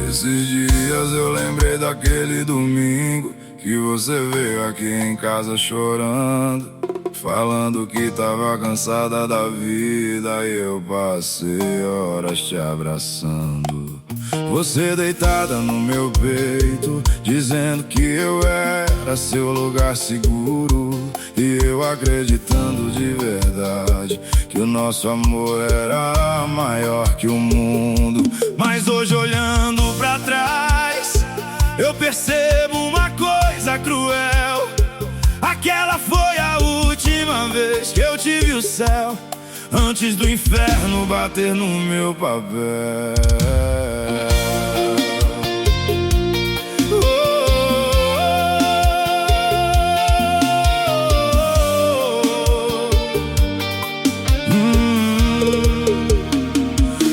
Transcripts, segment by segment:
Esses dias eu lembrei daquele domingo que você veio aqui em casa chorando, falando que tava cansada da vida, e eu passei horas te abraçando. Você deitada no meu peito, dizendo que eu era seu lugar seguro, e eu acreditando de verdade que o nosso amor era maior que o mundo. Mas hoje, olhando pra trás, eu percebo uma coisa cruel: aquela foi a última vez que eu tive o céu, antes do inferno bater no meu papel.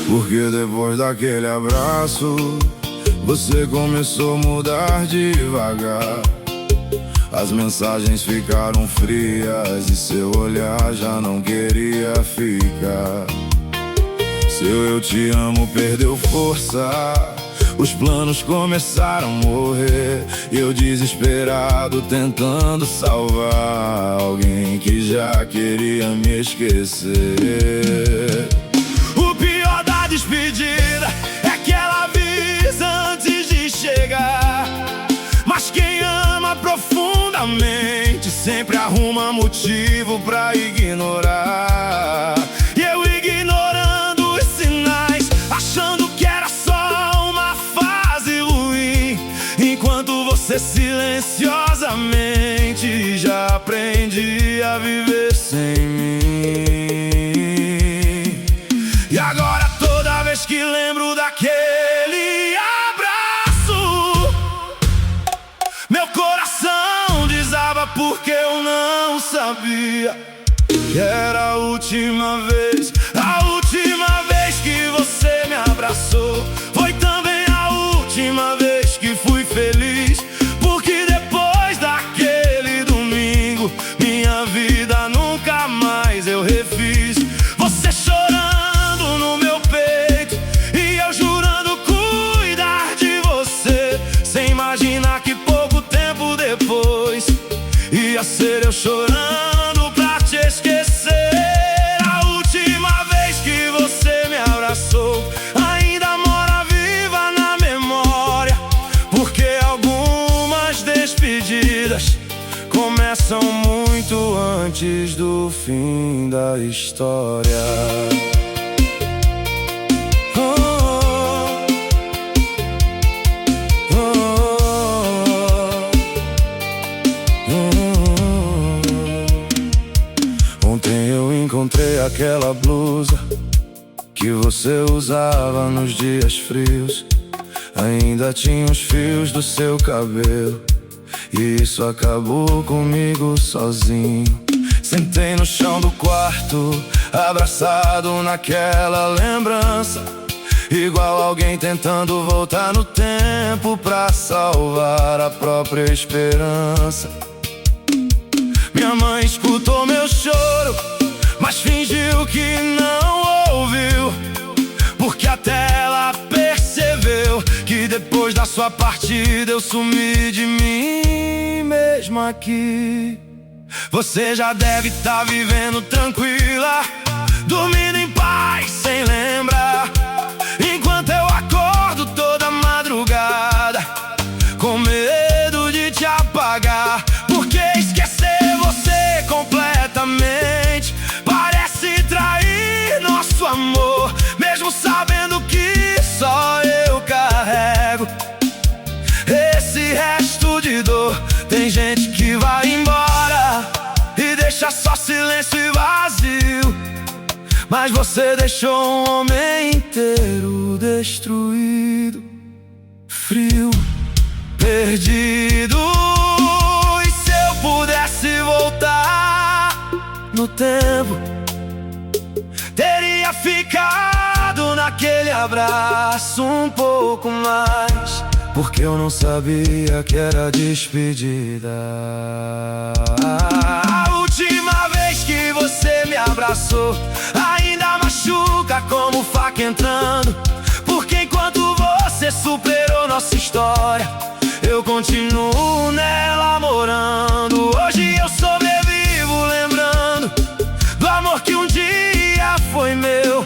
Porque depois daquele abraço, você começou a mudar devagar. As mensagens ficaram frias e seu olhar já não queria ficar. Seu eu te amo perdeu força, os planos começaram a morrer, e eu desesperado tentando salvar alguém que já queria me esquecer. O pior da despedida é que ela avisa antes de chegar, mas quem ama profundamente sempre arruma motivo pra ignorar. E eu ignorando os sinais, achando que era só uma fase ruim, enquanto você silenciosamente já aprendia a viver sem mim. E agora toda vez que lembro daquele abraço, meu coração desaba, porque eu não sabia que era a última vez. A última vez que você me abraçou foi também a última vez que fui feliz, porque depois daquele domingo minha vida nunca mais eu refiz. Você chorando no meu peito e eu jurando cuidar de você, sem imaginar que pouco tempo depois ia ser eu chorando pra te esquecer. A última vez que você me abraçou ainda mora viva na memória, porque algumas despedidas começam muito antes do fim da história. Ontem eu encontrei aquela blusa que você usava nos dias frios. Ainda tinha os fios do seu cabelo, e isso acabou comigo sozinho. Sentei no chão do quarto, abraçado naquela lembrança, igual alguém tentando voltar no tempo pra salvar a própria esperança. Minha mãe escutou meu choro, mas fingiu que não ouviu, porque até ela percebeu que depois da sua partida eu sumi de mim mesmo aqui. Você já deve estar vivendo tranquila, dormindo em paz sem lembrar, enquanto eu acordo toda madrugada com medo de te apagar. Porque esquecer você completamente parece trair nosso amor, mesmo sabendo que só eu carrego esse resto de dor. Tem gente que vai embora e deixa só silêncio e vazio, mas você deixou um homem inteiro destruído, frio, perdido. E se eu pudesse voltar no tempo, teria ficado naquele abraço um pouco mais, porque eu não sabia que era despedida. A última vez que você me abraçou ainda machuca como faca entrando, porque enquanto você superou nossa história, eu continuo nela morando. Hoje eu sobrevivo lembrando do amor que um dia foi meu,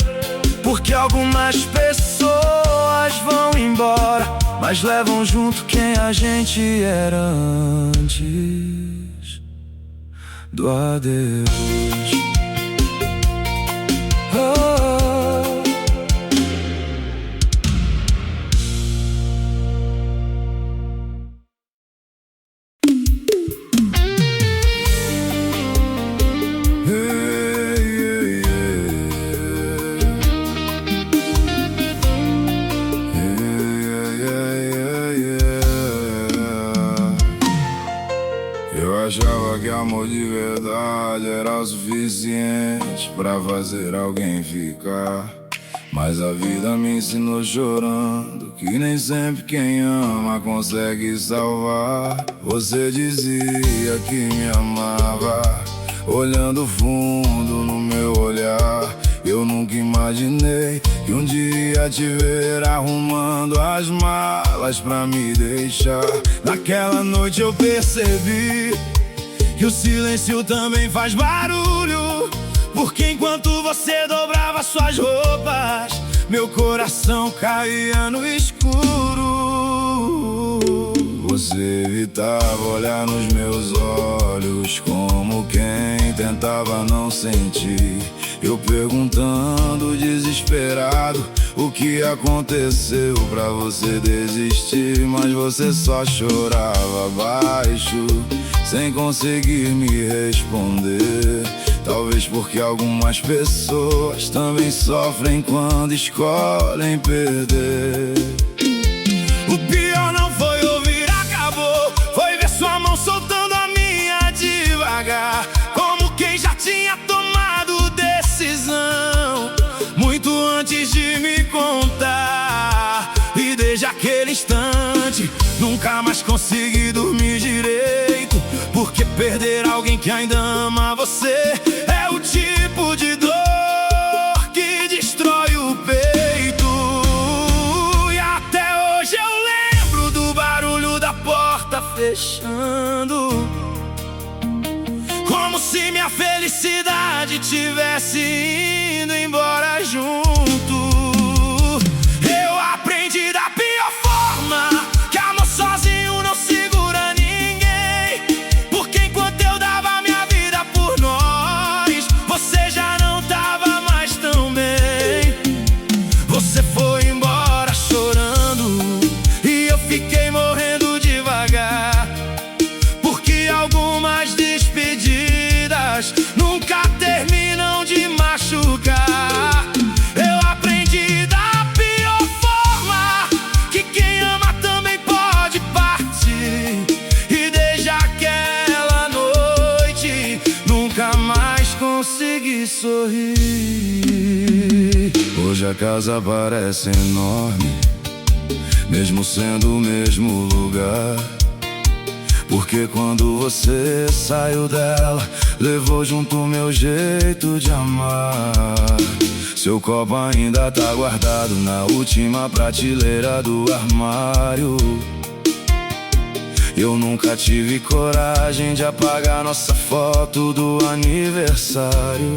porque algumas pessoas vão embora, mas levam junto quem a gente era antes do adeus. Eu achava que amor de verdade era o suficiente pra fazer alguém ficar, mas a vida me ensinou chorando que nem sempre quem ama consegue salvar. Você dizia que me amava, olhando fundo no meu olhar. Eu nunca imaginei que um dia te ver arrumando as malas pra me deixar. Naquela noite eu percebi que o silêncio também faz barulho, porque enquanto você dobrava suas roupas, meu coração caía no escuro. Você evitava olhar nos meus olhos, como quem tentava não sentir. Eu perguntando desesperado o que aconteceu pra você desistir, mas você só chorava baixo, sem conseguir me responder. Talvez porque algumas pessoas também sofrem quando escolhem perder. O pior não foi ouvir acabou, foi ver sua mão soltando a minha devagar, como quem já tinha tomado decisão muito antes de me contar. E desde aquele instante nunca mais consegui dormir direito, porque perder alguém que ainda ama você é o tipo de dor que destrói o peito. E até hoje eu lembro do barulho da porta fechando, como se minha felicidade tivesse indo embora junto. Eu aprendi da pior forma que amor sozinho não segura ninguém, porque enquanto eu dava minha vida por nós, você já não tava mais tão bem. Você foi embora chorando e eu fiquei morrendo devagar, porque algumas despedidas nunca terminam de machucar. Eu aprendi da pior forma que quem ama também pode partir, e desde aquela noite nunca mais consegui sorrir. Hoje a casa parece enorme, mesmo sendo o mesmo lugar, porque quando você saiu dela, levou junto o meu jeito de amar. Seu copo ainda tá guardado na última prateleira do armário. Eu nunca tive coragem de apagar nossa foto do aniversário.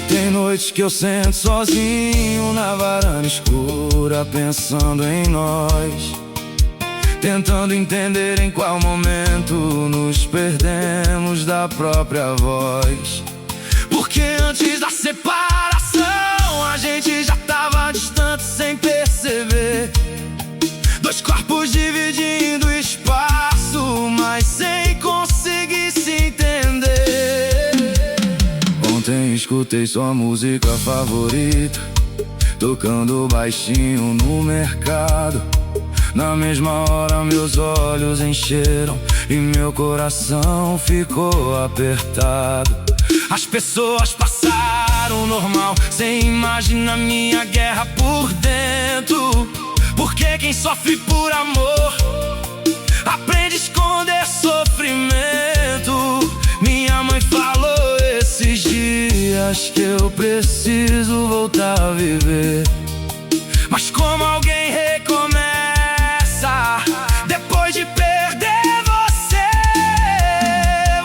Tem noites que eu sento sozinho na varanda escura, pensando em nós, tentando entender em qual momento nos perdemos da própria voz. Porque antes da separação a gente já tava distante sem perceber, dois corpos dividindo espaço, mas sem conseguir se entender. Ontem escutei sua música favorita tocando baixinho no mercado. Na mesma hora meus olhos encheram e meu coração ficou apertado. As pessoas passaram voltar ao normal. Cê imagina minha guerra por dentro, porque quem sofre por amor aprende a esconder sofrimento. Minha mãe falou esses dias que eu preciso voltar a viver. Mas como alguém recomeça depois de perder você?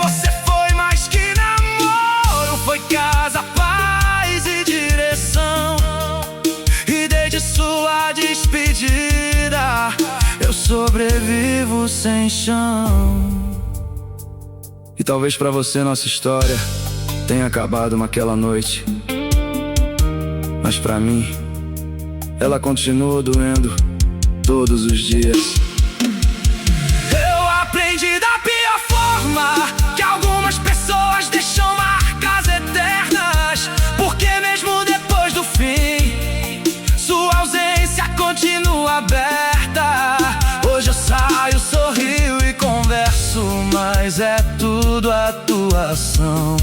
Você foi mais que namoro, foi casa, paz e direção. E desde sua despedida eu sobrevivo sem chão. E talvez pra você nossa história tenha acabado naquela noite, mas pra mim ela continua doendo todos os dias. Eu aprendi da pior forma que algumas pessoas deixam marcas eternas, porque mesmo depois do fim sua ausência continua aberta. Hoje eu saio, sorrio e converso, mas é tudo atuação.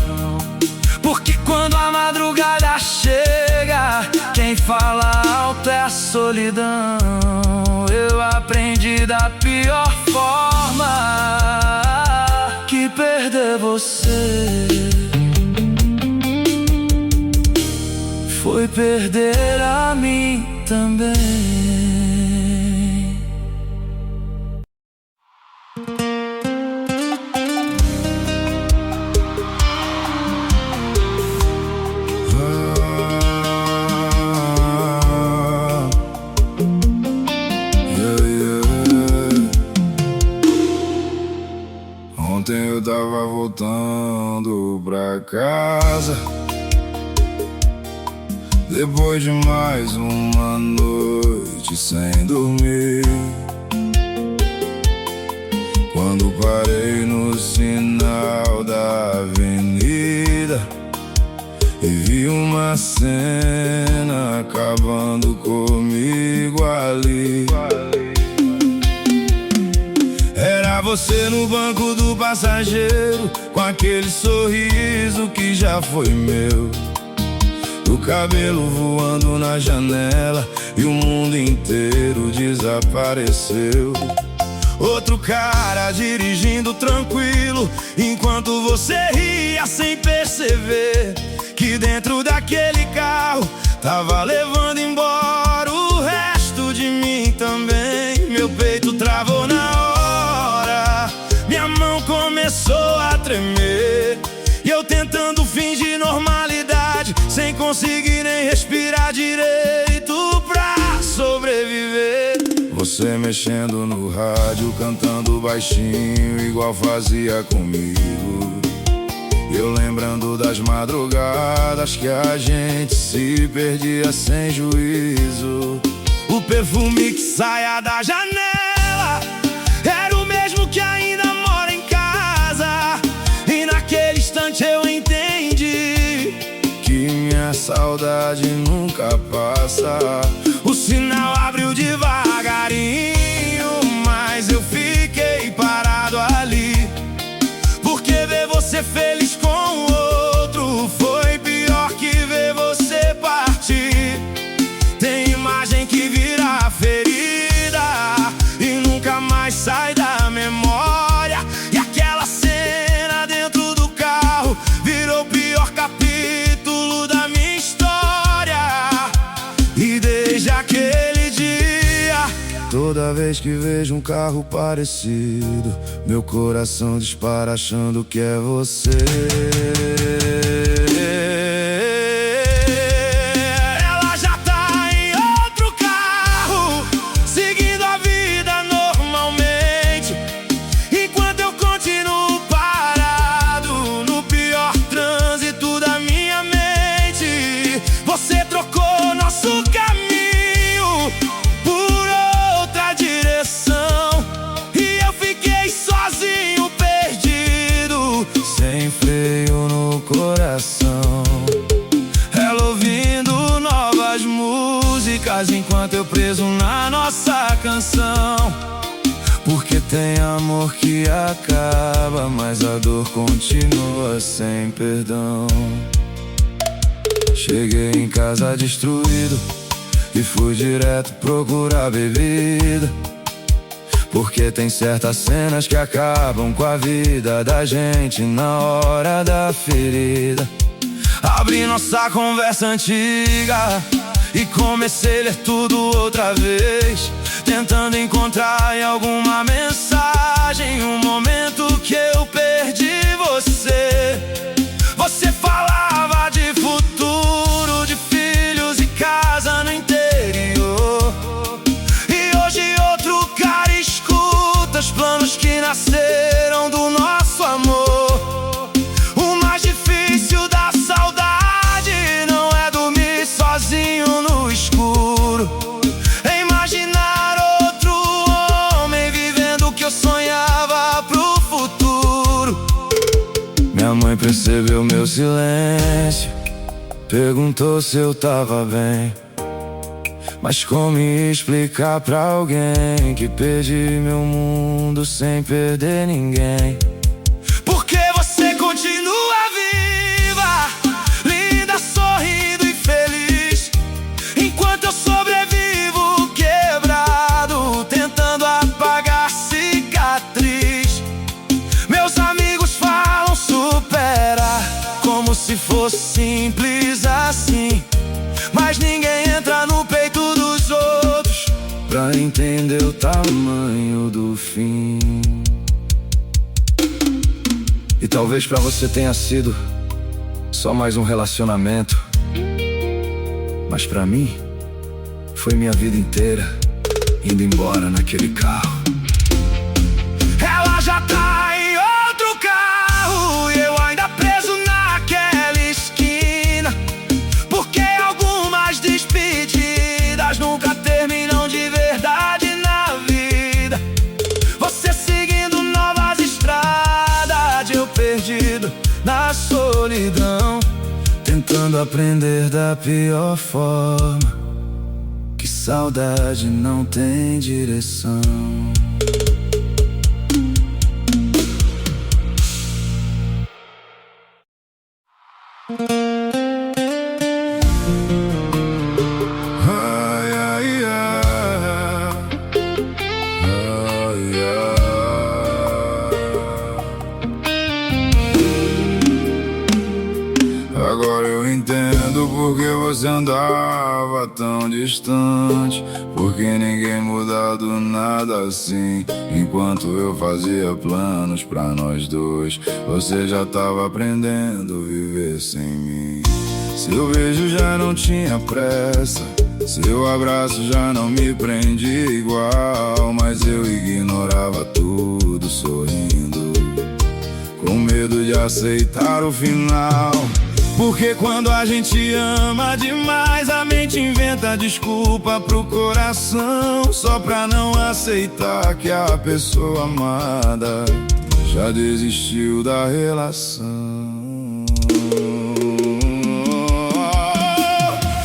Porque quando a madrugada chega, quem fala alto é a solidão. Eu aprendi da pior forma que perder você foi perder a mim também. Ontem eu tava voltando pra casa, depois de mais uma noite sem dormir. Quando parei no sinal da avenida e vi uma cena acabando comigo ali. Era você no banco do passageiro, com aquele sorriso que já foi meu, o cabelo voando na janela e o mundo inteiro desapareceu. Outro cara dirigindo tranquilo, enquanto você ria sem perceber que dentro daquele carro tava levando embora o resto de mim também. Meu peito travou na hora, minha mão começou a tremer, e eu tentando fingir normalidade, sem conseguir nem respirar direito pra sobreviver. Você mexendo no rádio, cantando baixinho, igual fazia comigo. Eu lembrando das madrugadas que a gente se perdia sem juízo. O perfume que saia da janela era o mesmo que ainda mora em casa. E naquele instante eu entendi que minha saudade nunca passa. O sinal abriu devagarinho, mas eu fiquei parado ali, porque ver você feliz com o outro foi pior que ver você partir. Tem imagem que vira ferida e nunca mais sai da memória. E aquela cena dentro do carro virou o pior capítulo da minha história. E desde aquele dia, toda vez que vejo um carro parecido, meu coração dispara achando que é você. Ela já tá em outro carro, seguindo a vida normalmente, enquanto eu continuo parado no pior trânsito da minha mente. Você trocou nosso caminho por outra direção, e eu fiquei sozinho, perdido, sem freio no coração. Ela ouvindo novas músicas enquanto eu preso na nossa canção. Porque tem amor que acaba, mas a dor continua sem perdão. Cheguei em casa destruído e fui direto procurar bebida, porque tem certas cenas que acabam com a vida da gente na hora da ferida. Abri nossa conversa antiga e comecei a ler tudo outra vez, tentando encontrar em alguma mensagem um momento que eu perdi você. Você falava de futuro, de filhos e casa no interior, e hoje outro cara escuta os planos que nasceram do nosso amor. O mais difícil da saudade não é dormir sozinho no escuro, é imaginar outro homem vivendo o que eu sonhava pro futuro. Minha mãe percebeu meu silêncio, perguntou se eu tava bem, mas como explicar pra alguém que perdi meu mundo sem perder ninguém? Porque você continua viva, linda, sorrindo e feliz, enquanto eu sobrevivo quebrado, tentando apagar cicatriz. Meus amigos falam superar, como se fosse simples assim, mas ninguém entra no peito dos outros pra entender o tamanho do fim. E talvez pra você tenha sido só mais um relacionamento, mas pra mim foi minha vida inteira indo embora naquele carro. Ela já tá em outro carro e eu ainda preso naquela esquina, porque algumas despedidas nunca terminam de verdade na vida. Você seguindo novas estradas, eu perdido na solidão, tentando aprender da pior forma, que saudade não tem direção. Ai, ai, ai. Ai, ai. Agora eu entendo porque você andava tão distante, porque ninguém muda do nada assim. Enquanto eu fazia planos pra nós dois, você já tava aprendendo a viver sem mim. Seu beijo já não tinha pressa, seu abraço já não me prendia igual, mas eu ignorava tudo sorrindo, com medo de aceitar o final. Porque quando a gente ama demais, a mente inventa desculpa pro coração, só pra não aceitar que a pessoa amada já desistiu da relação.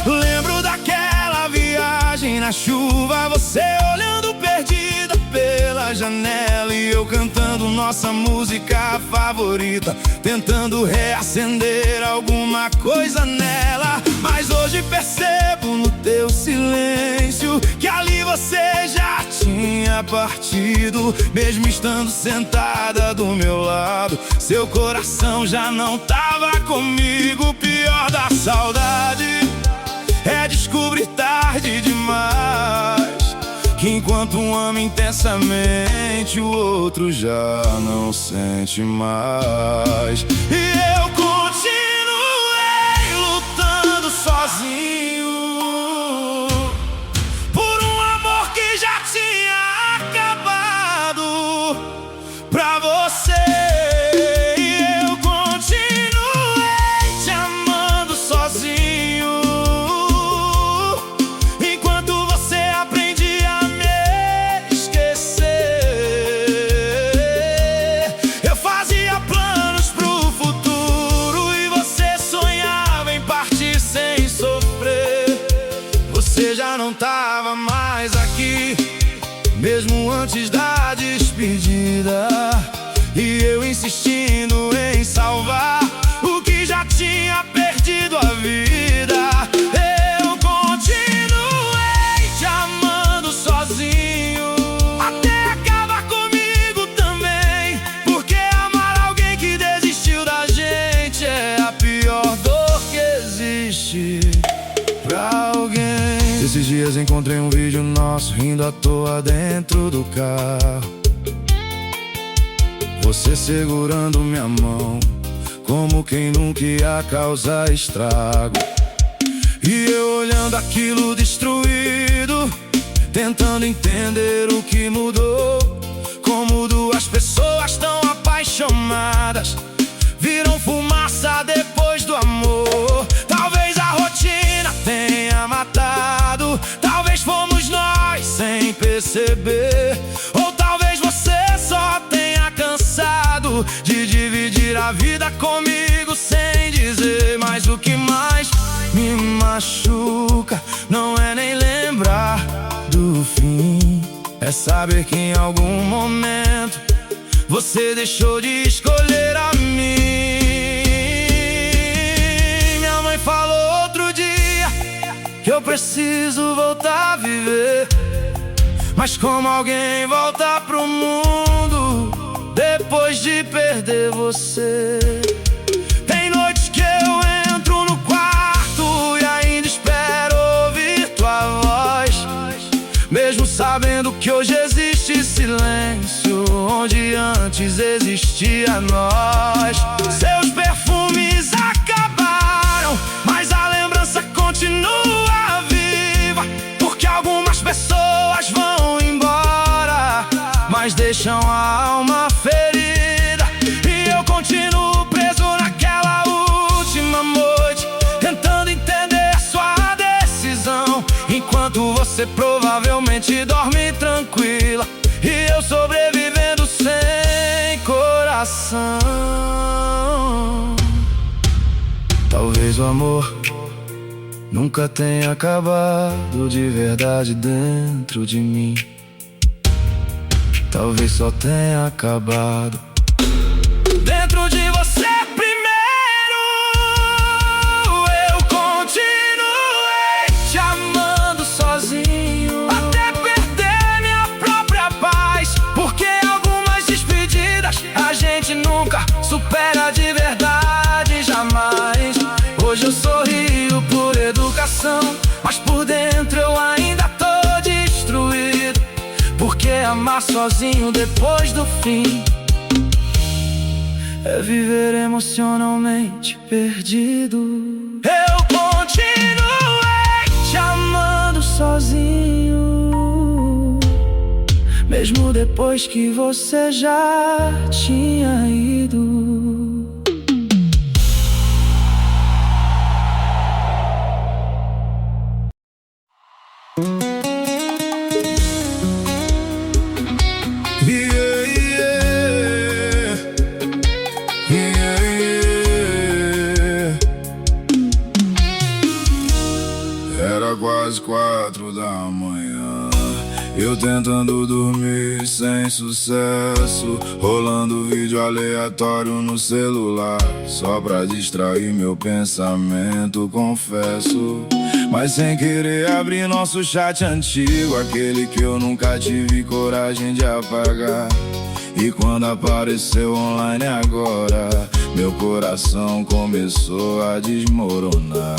Lembro daquela viagem na chuva, você olhando perdida pela janela e eu cantando nossa música favorita, tentando reacender alguma coisa nela. Mas hoje percebo no teu silêncio que ali você já tinha partido, mesmo estando sentada do meu lado. Seu coração já não tava comigo. O pior da saudade é descobrir tarde demais que enquanto um ama intensamente, o outro já não sente mais. E eu continuei lutando sozinho por um amor que já tinha acabado pra você. E eu continuei te amando sozinho, enquanto você aprendia a me esquecer. Eu fazia planos pro futuro e você sonhava em partir sem sofrer. Você já não tava mais aqui, mesmo antes da despedida, e eu insistindo em salvar o que já tinha perdido a vida. dias encontrei um vídeo nosso rindo à toa dentro do carro. Você segurando minha mão, como quem nunca ia causar estrago. E eu olhando aquilo destruído, tentando entender o que mudou. Como duas pessoas tão apaixonadas viram fumaça depois do amor. Talvez a rotina tenha matado, talvez fomos nós sem perceber, ou talvez você só tenha cansado de dividir a vida comigo sem dizer. Mas o que mais me machuca não é nem lembrar do fim, é saber que em algum momento você deixou de escolher a mim. Minha mãe falou outro dia que eu preciso voltar a viver, mas como alguém volta pro mundo depois de perder você? Tem noites que eu entro no quarto e ainda espero ouvir tua voz, mesmo sabendo que hoje existe silêncio onde antes existia nós. Seus perfumes acabaram, mas a lembrança continua viva, porque algumas pessoas vão embora, mas deixam a alma ferida. E eu continuo preso naquela última noite, tentando entender sua decisão, enquanto você provavelmente dorme tranquila e eu sobrevivendo sem coração. Talvez o amor nunca tenha acabado de verdade dentro de mim, talvez só tenha acabado dentro de você primeiro. Eu continuei te amando sozinho até perder minha própria paz, porque algumas despedidas a gente nunca supera de verdade, jamais. Hoje eu sorrio por educação, mas por dentro eu ainda tô destruído, porque amar sozinho depois do fim é viver emocionalmente perdido. Eu continuei te amando sozinho, mesmo depois que você já tinha ido. Era quase 4 da manhã, eu tentando dormir sem sucesso, rolando vídeo aleatório no celular, só pra distrair meu pensamento, confesso. Mas sem querer abri nosso chat antigo, aquele que eu nunca tive coragem de apagar. E quando apareceu online agora, meu coração começou a desmoronar.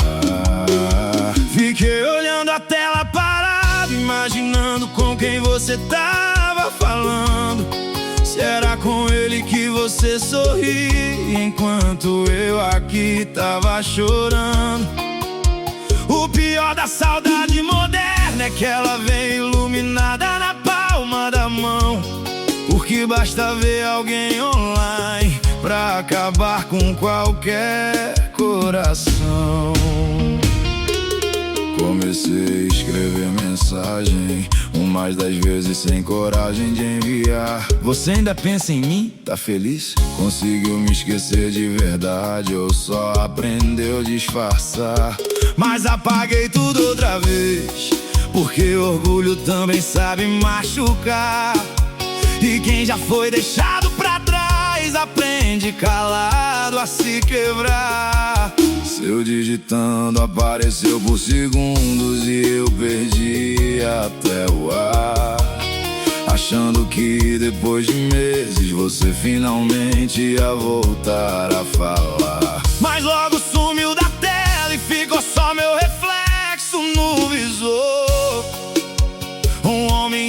Fiquei olhando a tela parado, imaginando com quem você tava falando. Se era com ele que você sorria, enquanto eu aqui tava chorando. O pior da saudade moderna é que ela vem iluminada na palma da mão, porque basta ver alguém online pra acabar com qualquer coração. Comecei a escrever mensagem, umas 10 vezes sem coragem de enviar. Você ainda pensa em mim? Tá feliz? Conseguiu me esquecer de verdade ou só aprendeu a disfarçar? Mas apaguei tudo outra vez, porque orgulho também sabe machucar. E quem já foi deixado pra trás aprende calado a se quebrar. Seu digitando apareceu por segundos e eu perdi até o ar, achando que depois de meses você finalmente ia voltar a falar. Mas logo sumiu da tela e ficou só meu reflexo no visor.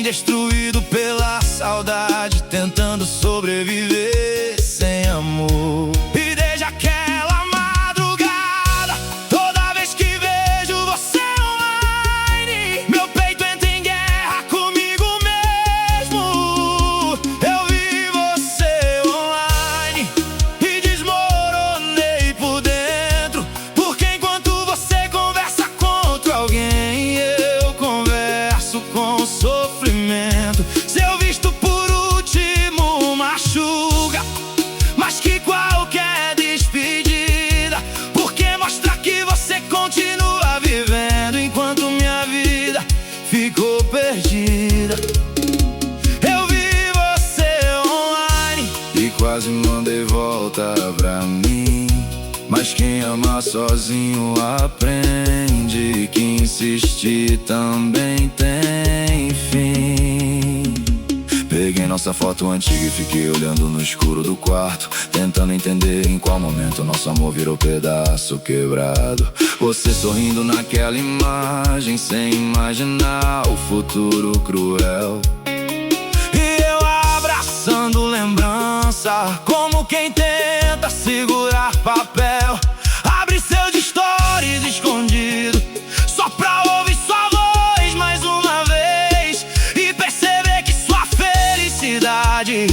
destruído pela saudade, tentando sobreviver sem amor. E desde aquela madrugada, toda vez que vejo você online, meu peito entra em guerra comigo mesmo. Eu vi você online e desmoronei por dentro, porque enquanto você conversa contra alguém, eu converso com sofrimento. Seu visto por último machuca mais que qualquer despedida, porque mostra que você continua vivendo enquanto minha vida ficou perdida. Eu vi você online e quase mandei volta pra mim, mas quem ama sozinho aprende que insistir também tem fim. Peguei nossa foto antiga e fiquei olhando no escuro do quarto, tentando entender em qual momento nosso amor virou pedaço quebrado. Você sorrindo naquela imagem, sem imaginar o futuro cruel, e eu abraçando lembrança, como quem tenta segurar papel. Abre seus stories escondido, só pra ouvir sua voz mais uma vez e perceber que sua felicidade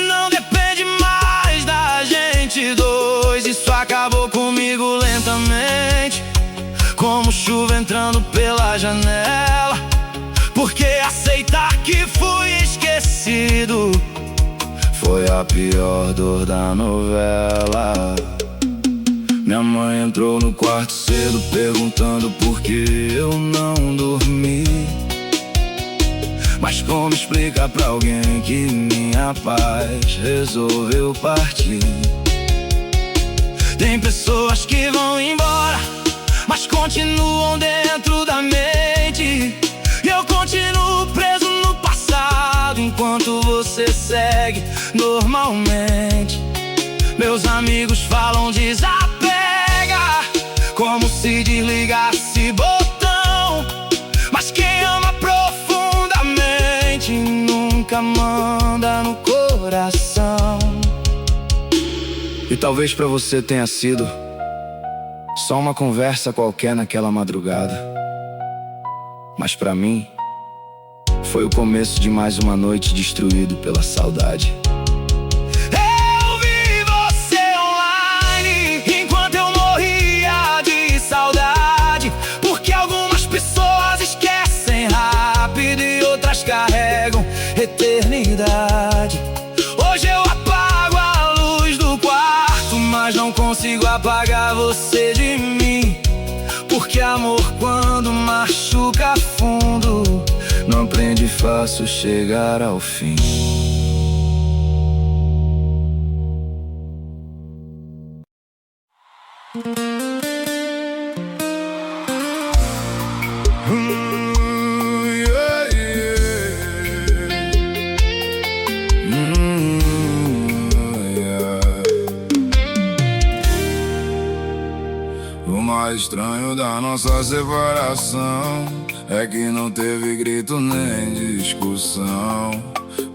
não depende mais da gente dois. Isso acabou comigo lentamente, como chuva entrando pela janela, porque aceitar que fui esquecido foi a pior dor da novela. Minha mãe entrou no quarto cedo perguntando por que eu não dormi. Mas como explicar pra alguém que minha paz resolveu partir? Tem pessoas que vão embora, mas continuam dentro da mente, e eu continuo preso no passado enquanto você segue normalmente. Meus amigos falam desapega, como se desligasse botão, mas quem ama profundamente nunca manda no coração. E talvez pra você tenha sido só uma conversa qualquer naquela madrugada, mas pra mim foi o começo de mais uma noite destruído pela saudade. Eu vi você online enquanto eu morria de saudade, porque algumas pessoas esquecem rápido e outras carregam eternidade. Hoje eu apago a luz do quarto, mas não consigo apagar você de mim, porque amor quando machuca fundo não aprende fácil chegar ao fim. Yeah, yeah. O mais estranho da nossa separação é que não teve grito nem discussão.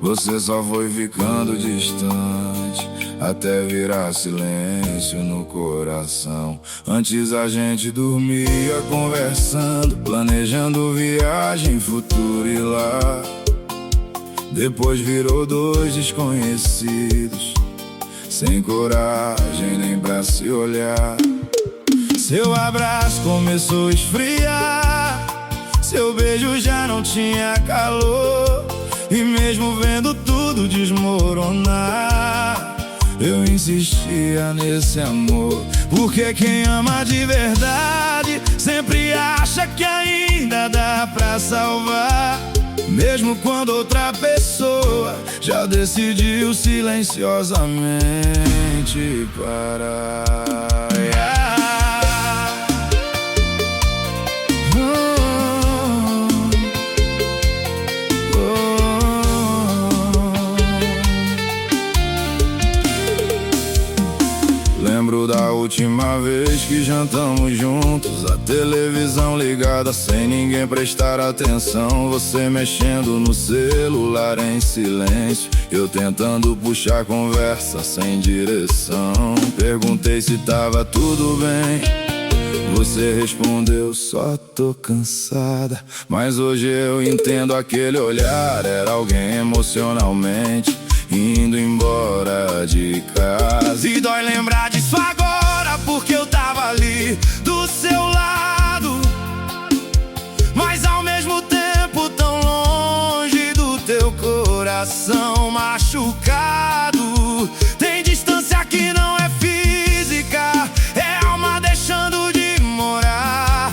Você só foi ficando distante até virar silêncio no coração. Antes a gente dormia conversando, planejando viagem, futuro e lá. Depois virou dois desconhecidos, sem coragem nem pra se olhar. Seu abraço começou a esfriar, seu beijo já não tinha calor, e mesmo vendo tudo desmoronar, eu insistia nesse amor. Porque quem ama de verdade sempre acha que ainda dá pra salvar, mesmo quando outra pessoa já decidiu silenciosamente parar. Lembro da última última vez que jantamos juntos, a televisão ligada sem ninguém prestar atenção, você mexendo no celular em silêncio, eu tentando puxar conversa sem direção. Perguntei se tava tudo bem, você respondeu, só tô cansada. Mas hoje eu entendo aquele olhar, era alguém emocionalmente indo embora de casa. E dói lembrar disso agora, porque eu tava ali do seu lado, mas ao mesmo tempo tão longe do teu coração machucado. Tem distância que não é física, é alma deixando de morar.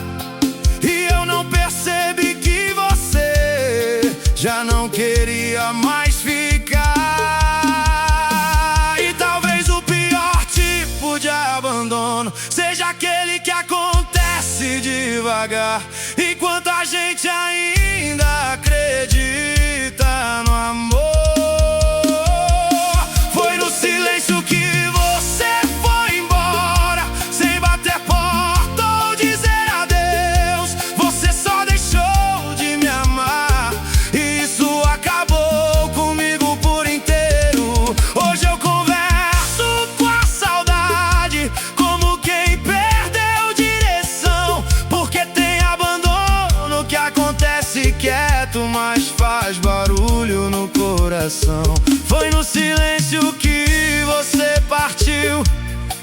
E eu não percebi que você já não queria mais ficar. Seja aquele que acontece devagar, enquanto a gente ainda acredita no amor. Foi no silêncio que você foi embora, sem bater porta ou dizer adeus. Você só deixou de me amar, e isso acabou comigo por inteiro. Hoje eu converso com a saudade, como quem perdeu direção, porque tem abandono que acontece quieto, mas faz barulho no coração. Foi no silêncio que você partiu,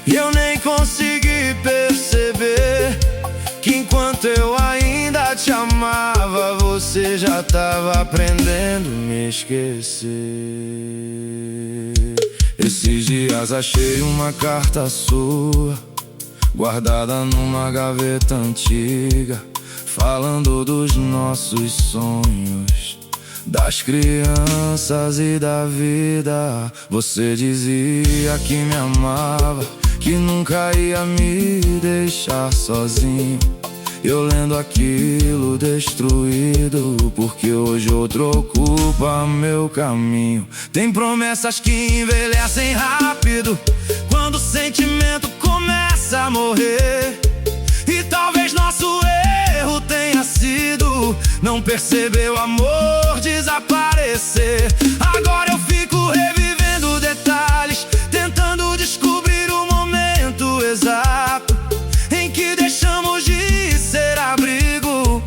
e eu nem consegui perceber que enquanto eu ainda te amava, você já tava aprendendo a me esquecer. Esses dias achei uma carta sua, guardada numa gaveta antiga, falando dos nossos sonhos, das crianças e da vida. Você dizia que me amava, que nunca ia me deixar sozinho. Eu lendo aquilo destruído, porque hoje outro ocupa meu caminho. Tem promessas que envelhecem rápido, quando o sentimento começa a morrer. E talvez nosso erro tenha sido não perceber o amor desaparecer. Agora eu fico revivendo detalhes, tentando descobrir o momento exato em que deixamos de ser abrigo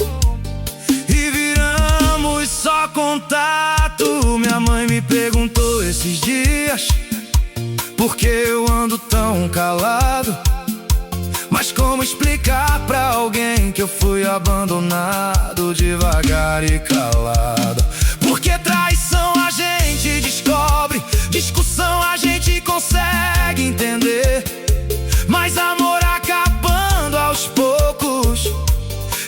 e viramos só contato. Minha mãe me perguntou esses dias por que eu ando tão calado, mas como explicar pra alguém que eu fui abandonado devagar e calado? Porque traição a gente descobre, discussão a gente consegue entender, mas amor acabando aos poucos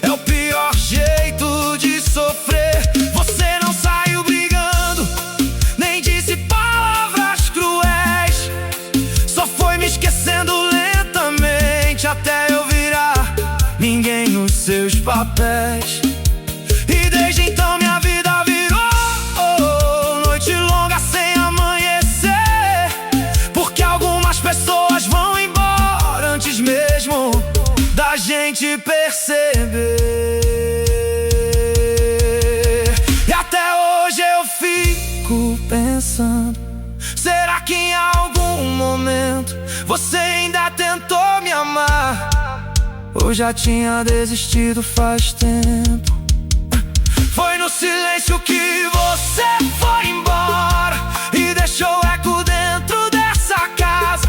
é o pior jeito de sofrer. Você não saiu brigando, nem disse palavras cruéis, só foi me esquecendo lentamente até eu virar ninguém nos seus papéis. E desde então minha vida virou noite longa sem amanhecer, porque algumas pessoas vão embora antes mesmo da gente perceber. E até hoje eu fico pensando, será que em algum momento você ainda tentou me amar, ou já tinha desistido faz tempo? Foi no silêncio que você foi embora e deixou eco dentro dessa casa,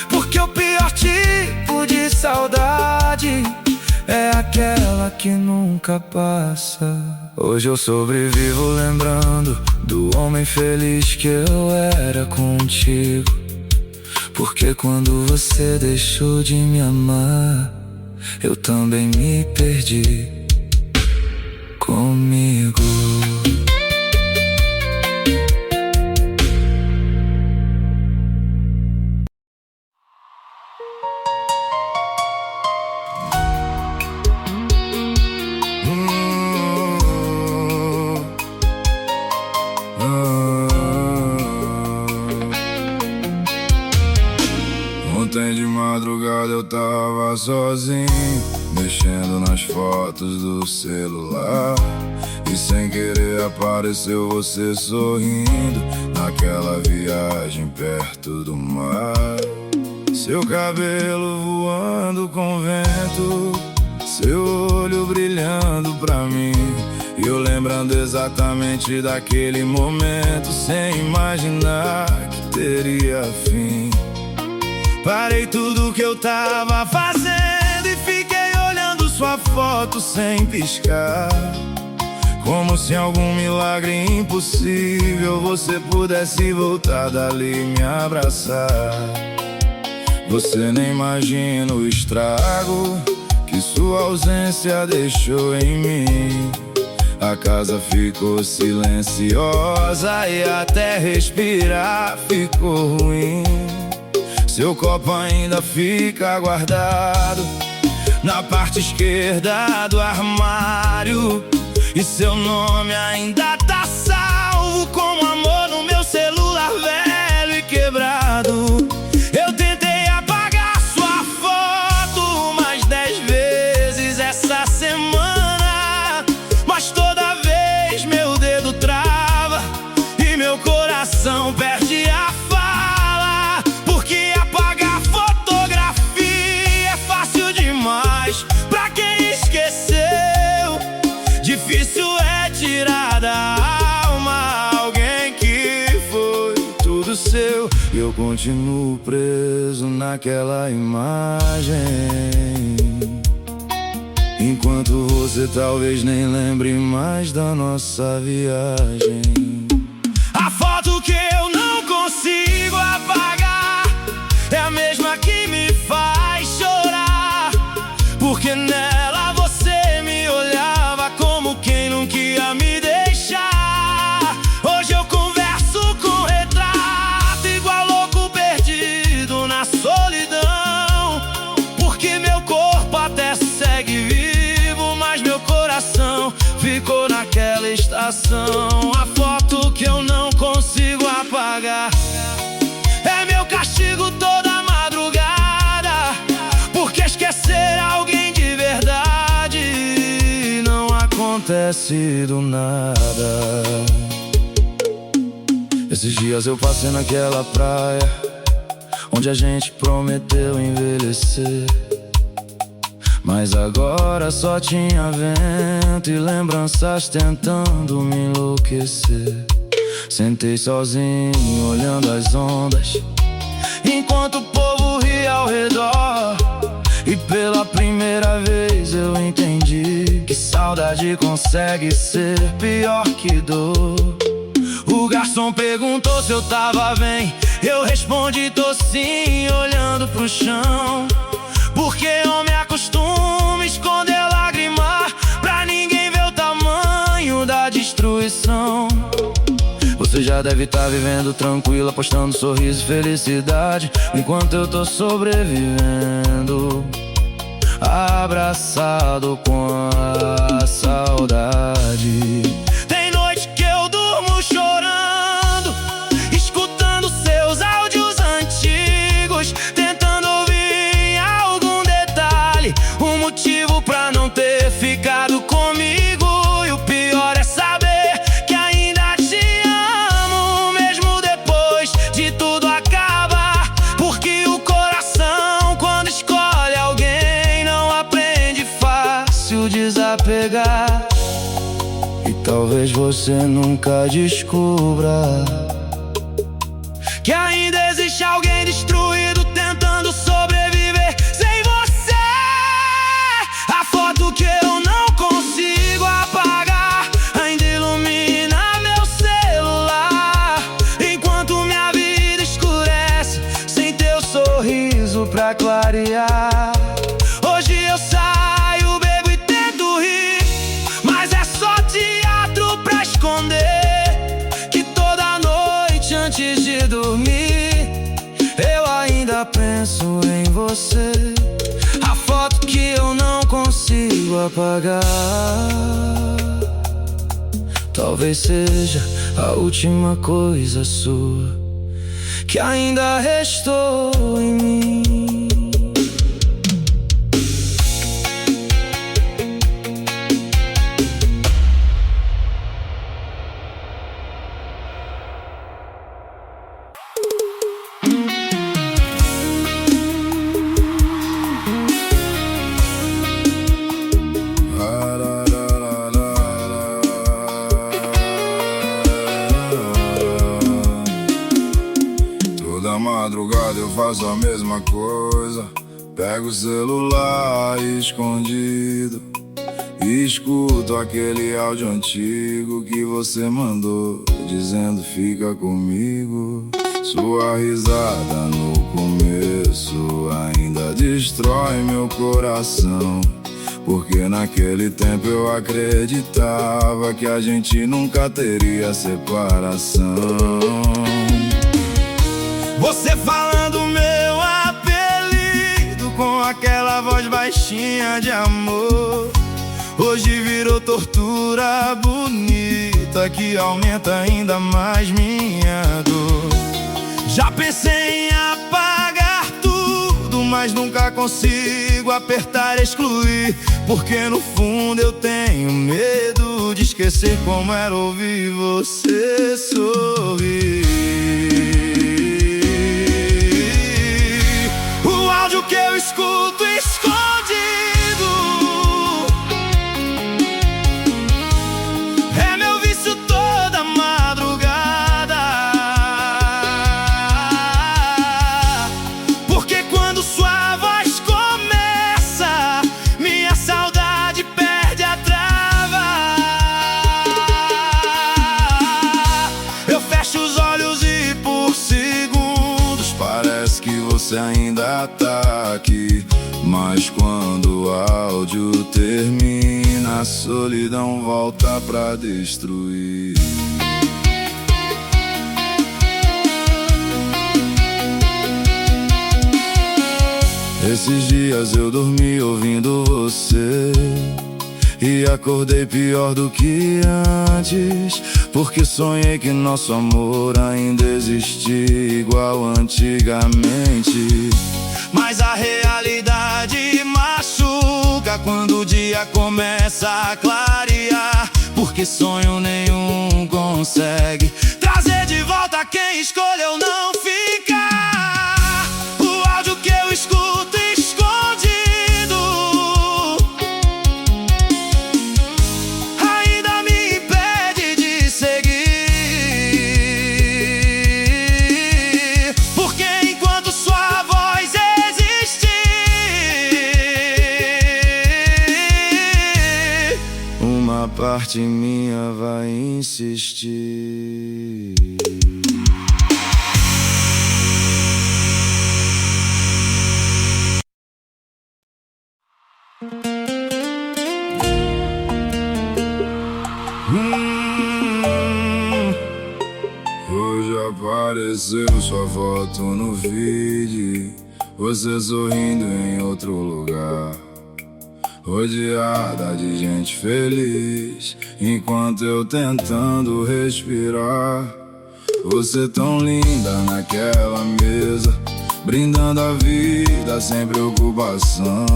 porque o pior tipo de saudade é aquela que nunca passa. Hoje eu sobrevivo lembrando do homem feliz que eu era contigo, porque quando você deixou de me amar, eu também me perdi comigo. Ontem de madrugada eu tava sozinho, mexendo nas fotos do celular, e sem querer apareceu você sorrindo naquela viagem perto do mar. Seu cabelo voando com vento, seu olho brilhando pra mim, e eu lembrando exatamente daquele momento, sem imaginar que teria fim. Parei tudo que eu tava fazendo e fiquei olhando sua foto sem piscar, como se algum milagre impossível você pudesse voltar dali e me abraçar. Você nem imagina o estrago que sua ausência deixou em mim. A casa ficou silenciosa e até respirar ficou ruim. Seu copo ainda fica guardado na parte esquerda do armário, e seu nome ainda tá salvo como amor no meu celular velho e quebrado. Eu tentei apagar sua foto mais 10 vezes essa semana, mas toda vez meu dedo trava e meu coração perde a fala. Porque apagar fotografia é fácil demais pra quem esqueceu. Difícil é tirar da alma alguém que foi tudo seu. E eu continuo preso naquela imagem, enquanto você talvez nem lembre mais da nossa viagem. A foto que eu não consigo apagar é a mesma que me faz chorar, porque nela você me olhava como quem nunca ia me deixar. Hoje eu converso com retrato igual louco perdido na solidão, porque meu corpo até segue vivo, mas meu coração ficou naquela estação. A foto que eu não consigo apagar é meu castigo toda madrugada, porque esquecer alguém de verdade não acontece do nada. Esses dias eu passei naquela praia onde a gente prometeu envelhecer, mas agora só tinha vento e lembranças tentando me enlouquecer. Sentei sozinho olhando as ondas, enquanto o povo ria ao redor, e pela primeira vez eu entendi que saudade consegue ser pior que dor. O garçom perguntou se eu tava bem, eu respondi tô sim, olhando pro chão, porque homem acostuma esconder lágrima pra ninguém ver o tamanho da destruição. Você já deve estar vivendo tranquila, postando sorriso e felicidade, enquanto eu tô sobrevivendo, abraçado com a saudade. Tem noite que eu durmo chorando, escutando seus áudios antigos, tentando ouvir em algum detalhe um motivo pra não ter ficado comigo. E o pior é saber que ainda te amo, mesmo depois de tudo acabar, porque o coração, quando escolhe alguém, não aprende fácil desapegar. E talvez você nunca descubra que ainda existe alguém destruído tentando sobreviver sem você. A foto que eu não consigo apagar ainda ilumina meu celular, enquanto minha vida escurece sem teu sorriso pra clarear. Hoje eu saio, bebo e tento rir, mas é só teatro pra esconder que toda noite antes de dormir eu ainda penso em você. A foto que eu não consigo apagar talvez seja a última coisa sua que ainda restou em mim. Toda madrugada eu faço a mesma coisa. Pego o celular escondido e escuto aquele áudio antigo que você mandou, dizendo fica comigo. Sua risada no começo ainda destrói meu coração, porque naquele tempo eu acreditava que a gente nunca teria separação. Você falando meu apelido com aquela voz baixinha de amor, hoje virou tortura bonita que aumenta ainda mais minha dor. Já pensei em apagar tudo, mas nunca consigo apertar excluir, porque no fundo eu tenho medo de esquecer como era ouvir você sorrir. O áudio que eu escuto escondido é meu vício toda madrugada, porque quando sua voz começa, minha saudade perde a trava. Eu fecho os olhos e por segundos parece que você ainda tá aqui, mas quando o áudio termina, a solidão volta pra destruir. Esses dias eu dormi ouvindo você e acordei pior do que antes, porque sonhei que nosso amor ainda existia igual antigamente. Mas a realidade machuca quando o dia começa a clarear, porque sonho nenhum consegue trazer de volta quem escolheu não ficar. O áudio que eu escuto escondido ainda me impede de seguir, porque enquanto sua voz existir, uma parte minha vai insistir. Hoje apareceu sua foto no feed, você sorrindo em outro lugar, rodeada de gente feliz, enquanto eu tentando respirar. Você tão linda naquela mesa, brindando a vida sem preocupação,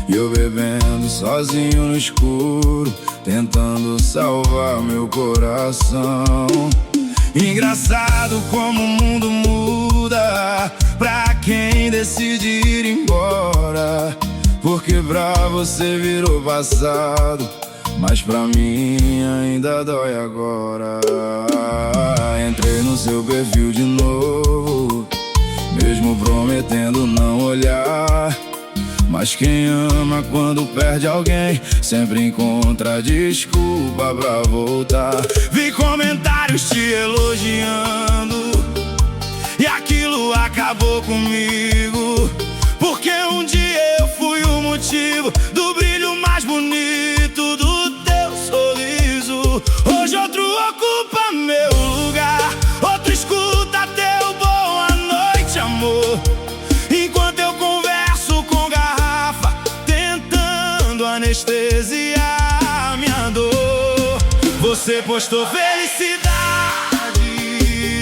e eu bebendo sozinho no escuro, tentando salvar meu coração. Engraçado como o mundo muda pra quem decide ir embora, porque pra você virou passado, mas pra mim ainda dói agora. Entrei no seu perfil de novo, mesmo prometendo não olhar, mas quem ama quando perde alguém sempre encontra desculpa pra voltar. Vi comentários te elogiando e aquilo acabou comigo, porque um dia eu fui o motivo do brilho mais bonito do teu sorriso. Hoje outro ocupa meu lugar, outro escuta teu boa noite, amor, enquanto eu converso com garrafa, tentando anestesiar minha dor. Você postou felicidade,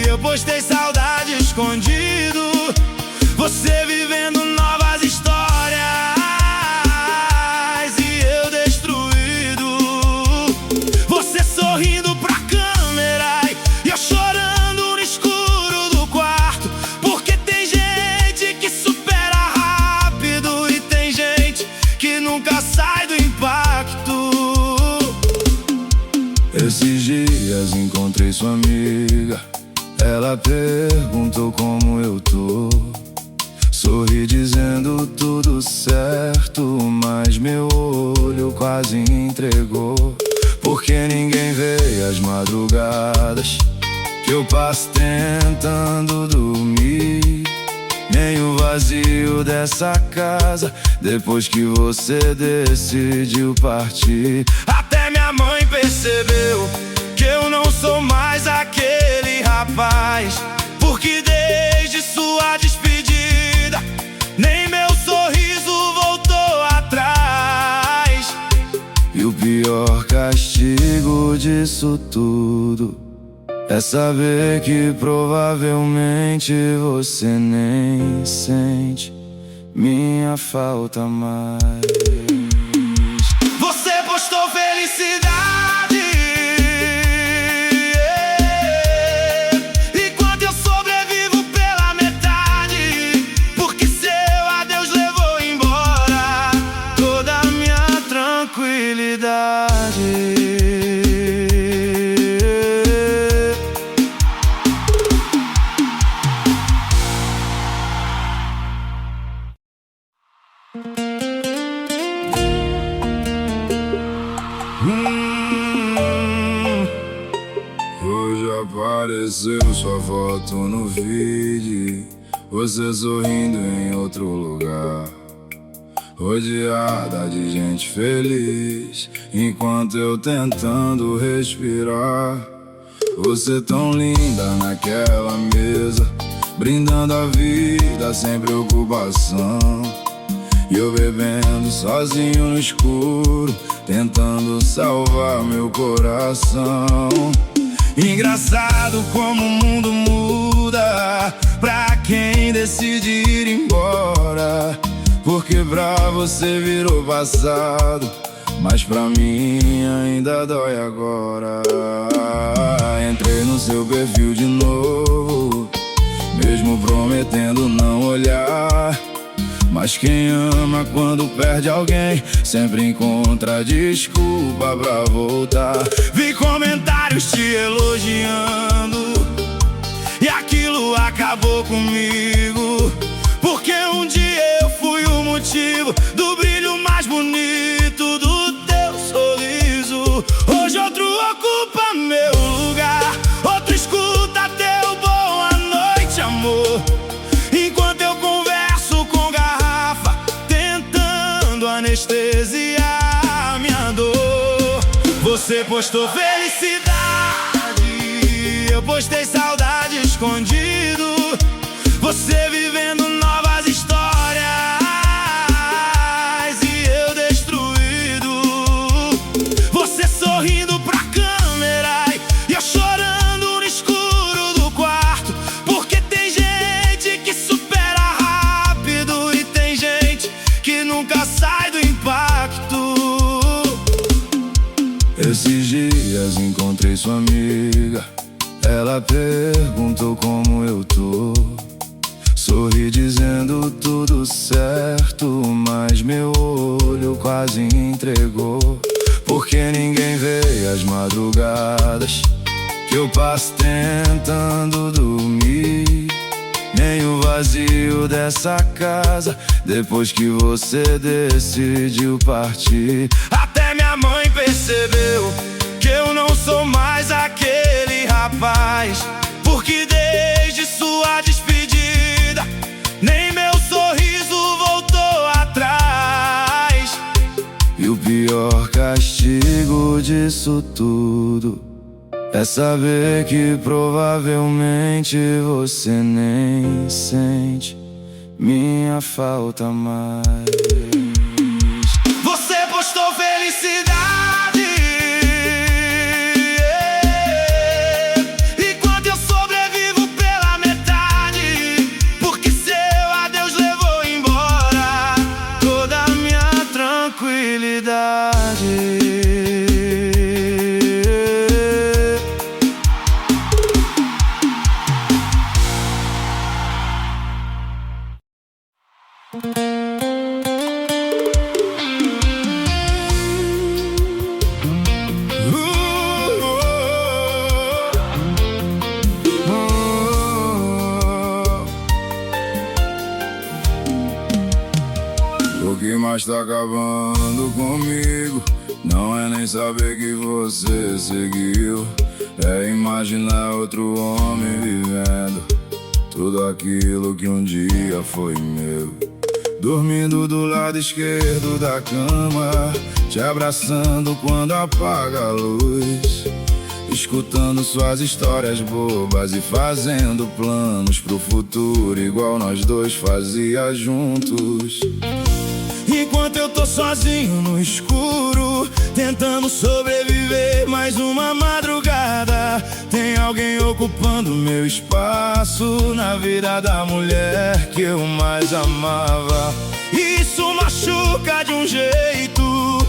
eu postei saudade escondido, você vivendo novas histórias e eu destruído, você sorrindo pra câmera e eu chorando no escuro do quarto, porque tem gente que supera rápido e tem gente que nunca sai do impacto. Esses dias encontrei sua amiga, Ela perguntou como eu tô. Sorri dizendo tudo certo, mas meu olho quase entregou. Porque ninguém vê as madrugadas que eu passo tentando dormir, nem o vazio dessa casa depois que você decidiu partir. Até minha mãe percebeu que eu não sou mais aquele rapaz, porque desde sua despedida nem meu sorriso voltou atrás. E o pior castigo disso tudo é saber que provavelmente você nem sente minha falta mais. Você postou felicidade enquanto eu sobrevivo pela metade, porque seu adeus levou embora toda a minha tranquilidade. Hoje apareceu sua foto no feed, você sorrindo em outro lugar, rodeada de gente feliz, enquanto eu tentando respirar. Você tão linda naquela mesa, brindando a vida sem preocupação, e eu bebendo sozinho no escuro, tentando salvar meu coração. Engraçado como o mundo muda pra quem decide ir embora, porque pra você virou passado, mas pra mim ainda dói agora. Entrei no seu perfil de novo, mesmo prometendo não olhar, mas quem ama quando perde alguém sempre encontra desculpa pra voltar. Vi comentários te elogiando e aquilo acabou comigo, porque um dia eu fui o motivo do brilho mais bonito do teu sorriso. Hoje outro ocupa meu lugar, outro escuta teu boa noite, amor, enquanto eu converso com garrafa, tentando anestesiar minha dor. Você postou felicidade, eu postei saudade escondido, você vivendo novas histórias e eu destruído. Você sorrindo pra câmera e eu chorando no escuro do quarto, porque tem gente que supera rápido e tem gente que nunca sai do impacto. Esses dias encontrei sua amiga, ela perguntou como eu tô. Sorri dizendo tudo certo, mas meu olho quase entregou, porque ninguém vê as madrugadas que eu passo tentando dormir, nem o vazio dessa casa depois que você decidiu partir. Até minha mãe percebeu que eu não sou mais aquele rapaz, porque desde sua despedida nem meu sorriso voltou atrás. E o pior castigo disso tudo é saber que provavelmente você nem sente minha falta mais. Você postou felicidade enquanto eu sobrevivo pela metade, porque seu adeus levou embora toda a minha tranquilidade. mas tá acabando comigo. Não é nem saber que você seguiu, é imaginar outro homem vivendo tudo aquilo que um dia foi meu. Dormindo do lado esquerdo da cama, te abraçando quando apaga a luz, escutando suas histórias bobas e fazendo planos pro futuro, igual nós dois fazia juntos. Enquanto eu tô sozinho no escuro, tentando sobreviver mais uma madrugada, tem alguém ocupando meu espaço na vida da mulher que eu mais amava. Isso machuca de um jeito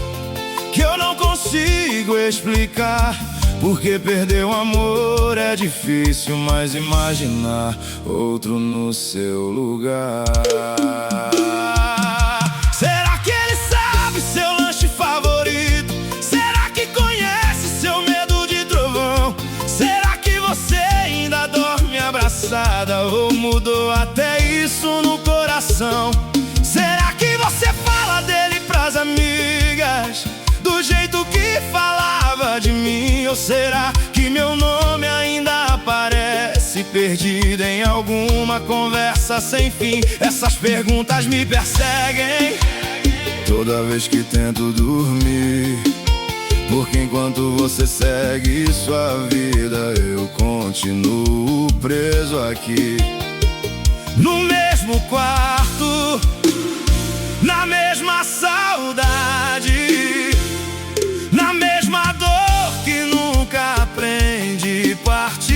que eu não consigo explicar, porque perder o amor é difícil, mas imaginar outro no seu lugar. Será que ele sabe seu lanche favorito? Será que conhece seu medo de trovão? Será que você ainda dorme abraçada ou mudou até isso no coração? Será que você fala dele pras amigas do jeito que falava de mim? Ou será que meu nome ainda aparece perdido em alguma conversa sem fim? Essas perguntas me perseguem toda vez que tento dormir, porque enquanto você segue sua vida, eu continuo preso aqui no mesmo quarto, na mesma saudade, na mesma dor que nunca aprende partir.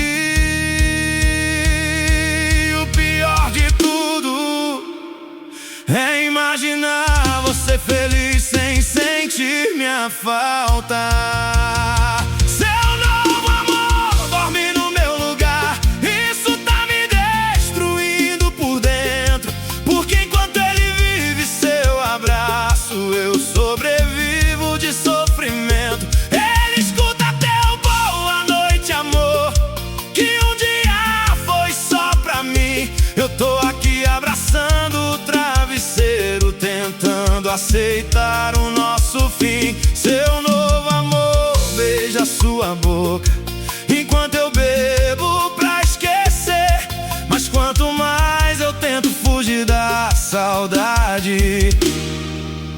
O pior de tudo é imaginar você feliz sem sentir minha falta. Seu novo amor dorme no meu lugar, isso tá me destruindo por dentro, porque enquanto ele vive seu abraço, eu sobrevivo de sofrimento. Ele escuta teu boa noite, amor, que um dia foi só pra mim. Eu tô aqui abraçando o travesseiro, tentando aceitar o nosso fim. Seu novo amor beija sua boca enquanto eu bebo pra esquecer, mas quanto mais eu tento fugir da saudade,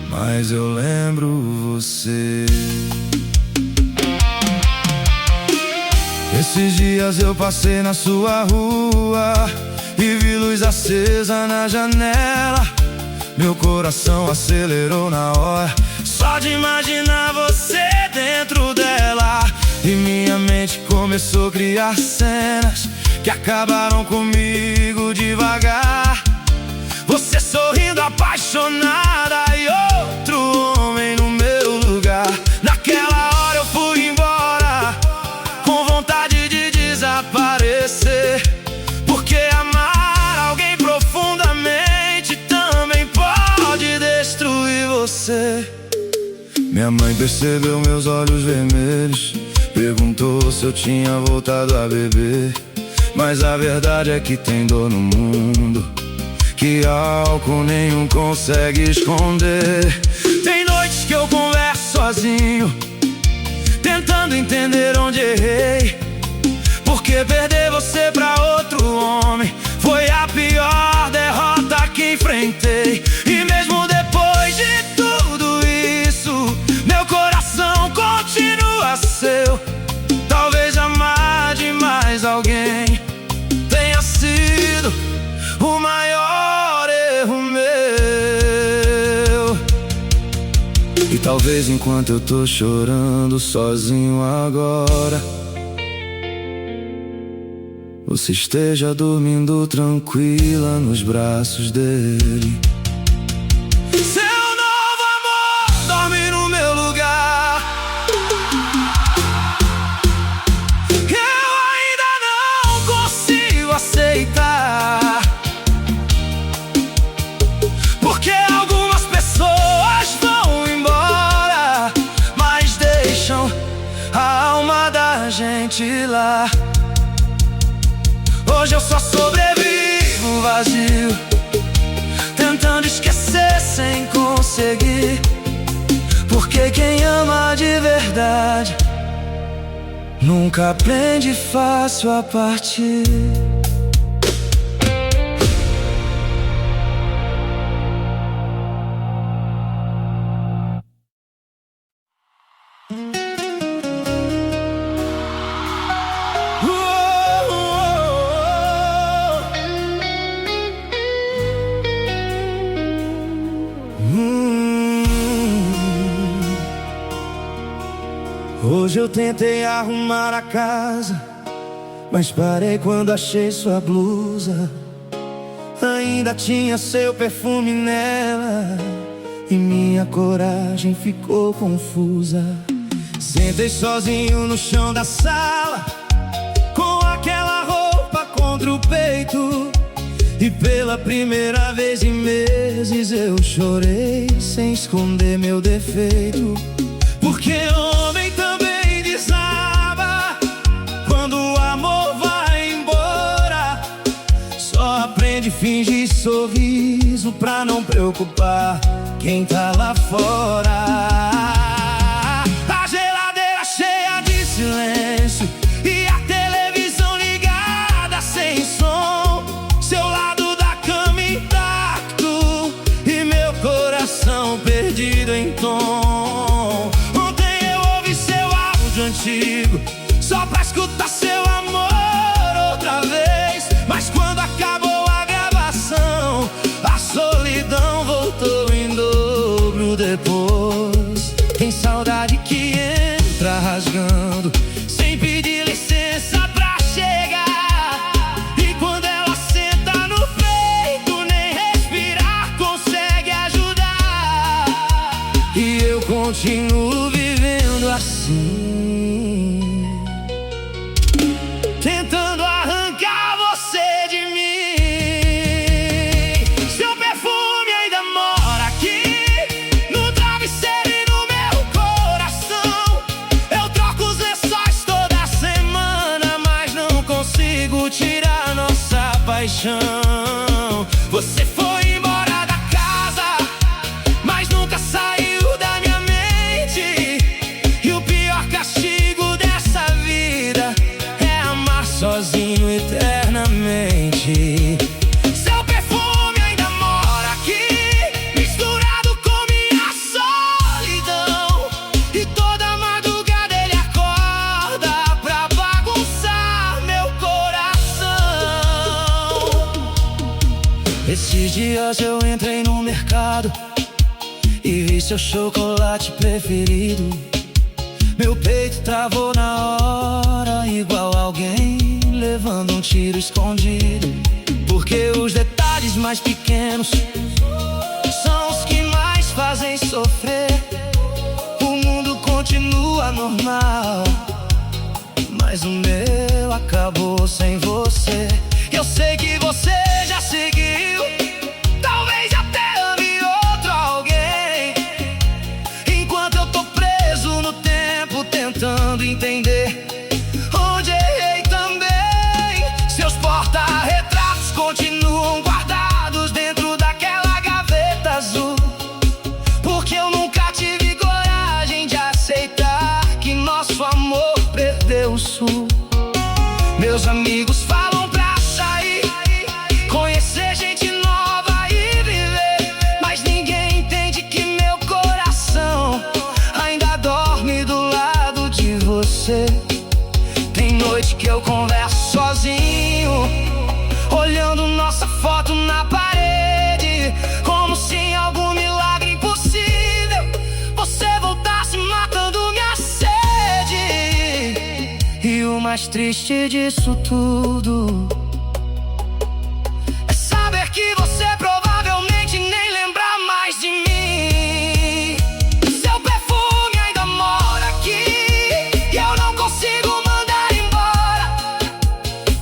mas eu lembro você. Esses dias eu passei na sua rua e vi luz acesa na janela. Meu coração acelerou na hora, só de imaginar você dentro dela. E minha mente começou a criar cenas que acabaram comigo devagar. Você sorrindo apaixonada e outro homem no meu lugar. Naquela hora eu fui embora com vontade de desaparecer, porque amar alguém profundamente também pode destruir você. Minha mãe percebeu meus olhos vermelhos, perguntou se eu tinha voltado a beber, mas a verdade é que tem dor no mundo que álcool nenhum consegue esconder. Tem noites que eu converso sozinho, tentando entender onde errei, porque perder você pra outro homem foi a pior derrota que enfrentei. E mesmo depois de tudo isso, meu coração continua seu. Talvez amar demais alguém tenha sido o maior erro meu. E talvez enquanto eu tô chorando sozinho agora, você esteja dormindo tranquila nos braços dele. Seu novo amor dorme no meu lugar, eu ainda não consigo aceitar, porque algumas pessoas vão embora, mas deixam a alma da gente lá. Hoje eu só sobrevivo vazio, tentando esquecer sem conseguir. seguir, porque quem ama de verdade nunca aprende fácil a partir. Hoje eu tentei arrumar a casa, mas parei quando achei sua blusa. Ainda tinha seu perfume nela e minha coragem ficou confusa. Sentei sozinho no chão da sala, com aquela roupa contra o peito, e pela primeira vez em meses eu chorei sem esconder meu defeito. Porque homem também desaba quando o amor vai embora. Só aprende a fingir sorriso pra não preocupar quem tá lá fora. A geladeira cheia de silêncio e a televisão ligada sem som, seu lado da cama intacto e meu coração perdido em tom. Antigo, só pra escutar seu amor outra vez. Mas quando acabou a gravação, a solidão voltou em dobro depois. Tem saudade que entra rasgando, sem pedir licença pra chegar. E quando ela senta no peito, nem respirar consegue ajudar. E eu continuo vivendo assim, tentando arrancar você de mim. Seu perfume ainda mora aqui, no travesseiro e no meu coração. Eu troco os lençóis toda semana, mas não consigo tirar nossa paixão. Você foi embora da casa, mas nunca saiu da minha mente. E o pior castigo dessa vida sozinho eternamente. Seu perfume ainda mora aqui, misturado com minha solidão. E toda madrugada ele acorda pra bagunçar meu coração. Esses dias eu entrei no mercado e vi seu chocolate preferido. Meu peito travou na hora, igual alguém levando um tiro escondido. Porque os detalhes mais pequenos são os que mais fazem sofrer. O mundo continua normal, mas o meu acabou sem você. Eu sei que você já seguiu, talvez até ame outro alguém. Enquanto eu tô preso no tempo, tentando entender onde errei também. Seus porta-retratos continuam guardados dentro daquela gaveta azul, porque eu nunca tive coragem de aceitar que nosso amor perdeu o sul. Meus amigos falam pra sair, conhecer gente nova e viver, mas ninguém entende que meu coração ainda dorme do lado de você. Tem noite que eu converso sozinho, olhando nossa foto na parede, como se em algum milagre impossível você voltasse matando minha sede. E o mais triste disso tudo é saber que você provavelmente nem lembra mais de mim. Seu perfume ainda mora aqui e eu não consigo mandar embora,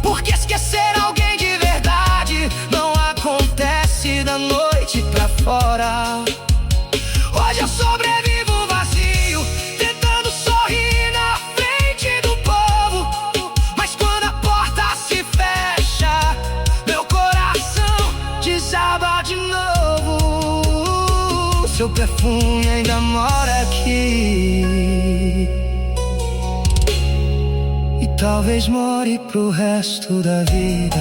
porque esquecer alguém de verdade não acontece da noite pra fora. Hoje eu sobrevivo vazio, tentando sorrir na frente do povo, mas quando a porta se fecha, meu coração desaba. seu perfume ainda mora aqui. E talvez more pro resto da vida.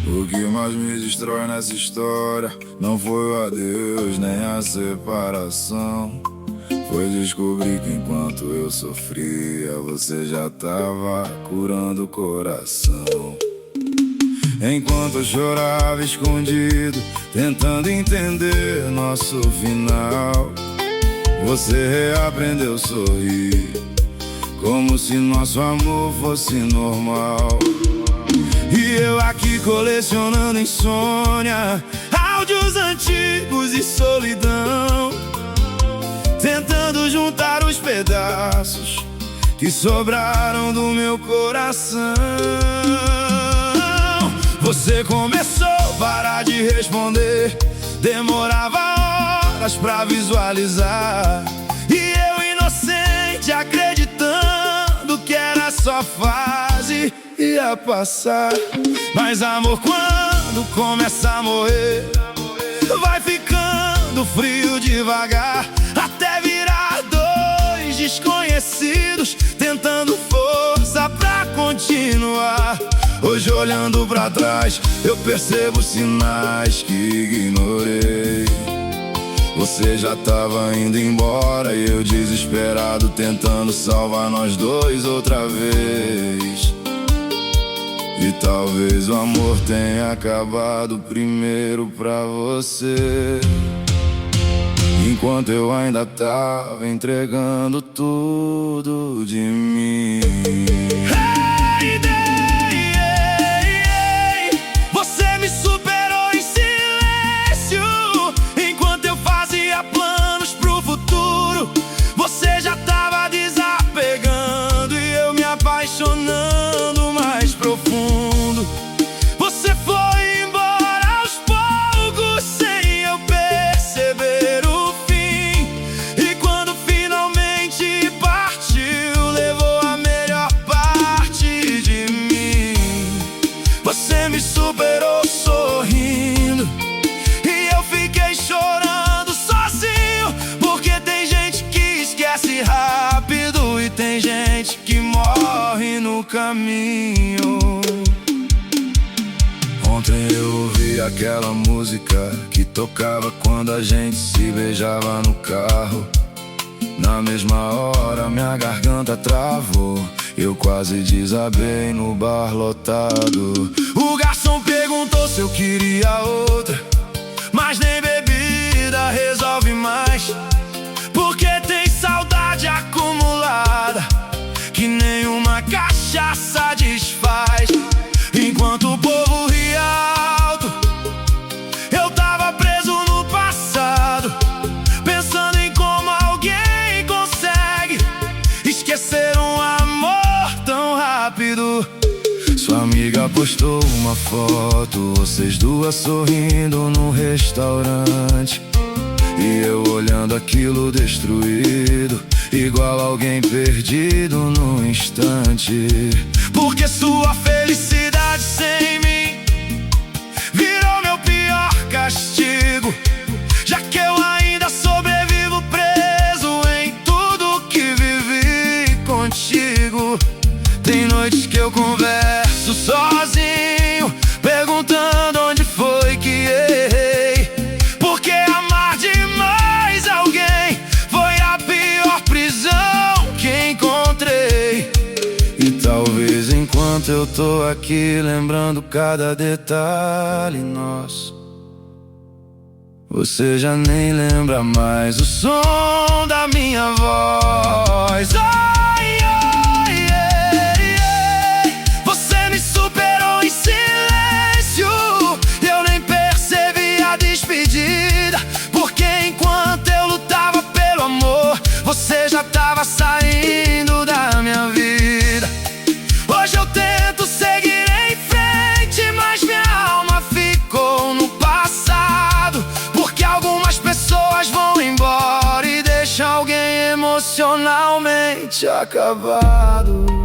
O que mais me destrói nessa história não foi o adeus nem a separação. Foi descobrir que enquanto eu sofria, você já tava curando o coração. Enquanto eu chorava escondido, tentando entender nosso final, você reaprendeu a sorrir, como se nosso amor fosse normal. E eu aqui colecionando insônia, áudios antigos e solidão, tentando juntar os pedaços que sobraram do meu coração. Você começou a parar de responder, demorava horas pra visualizar, e eu inocente acreditando que era só fase, ia passar. Mas amor, quando começa a morrer, vai ficando frio devagar, até virar dois desconhecidos tentando força pra continuar. Hoje olhando pra trás, eu percebo sinais que ignorei. Você já tava indo embora e eu desesperado tentando salvar nós dois outra vez. E talvez o amor tenha acabado primeiro pra você, enquanto eu ainda tava entregando tudo de mim. Você me superou em silêncio, enquanto eu fazia planos pro futuro. Você já tava desapegando e eu me apaixonando mais profundo. Você foi embora aos poucos sem eu perceber o fim, e quando finalmente partiu, levou a melhor parte de mim. Você me superou sorrindo e eu fiquei chorando sozinho, porque tem gente que esquece rápido e tem gente que morre no caminho. Ontem eu ouvi aquela música que tocava quando a gente se beijava no carro. Na mesma hora minha garganta travou, eu quase desabei no bar lotado. O garçom perguntou se eu queria outra, mas nem bebida resolve mais, porque tem saudade acumulada que nenhuma cachaça desfaz. Enquanto o povo ria alto, eu tava preso no passado, pensando em como alguém consegue esquecer um amor tão rápido. Sua amiga postou uma foto, vocês duas sorrindo num restaurante, e eu olhando aquilo destruído, igual alguém perdido num instante. Porque sua felicidade sem mim virou meu pior castigo, já que eu ainda sobrevivo preso em tudo que vivi contigo. Tem noites que eu converso sozinho, perguntando onde foi que errei, porque amar demais alguém foi a pior prisão que encontrei. E talvez enquanto eu tô aqui lembrando cada detalhe nosso, você já nem lembra mais o som da minha voz. Ai, ai, ai, ai. Você me superou em silêncio, eu nem percebi a despedida, porque enquanto eu lutava pelo amor, você já tava saindo da minha vida. mente acabado.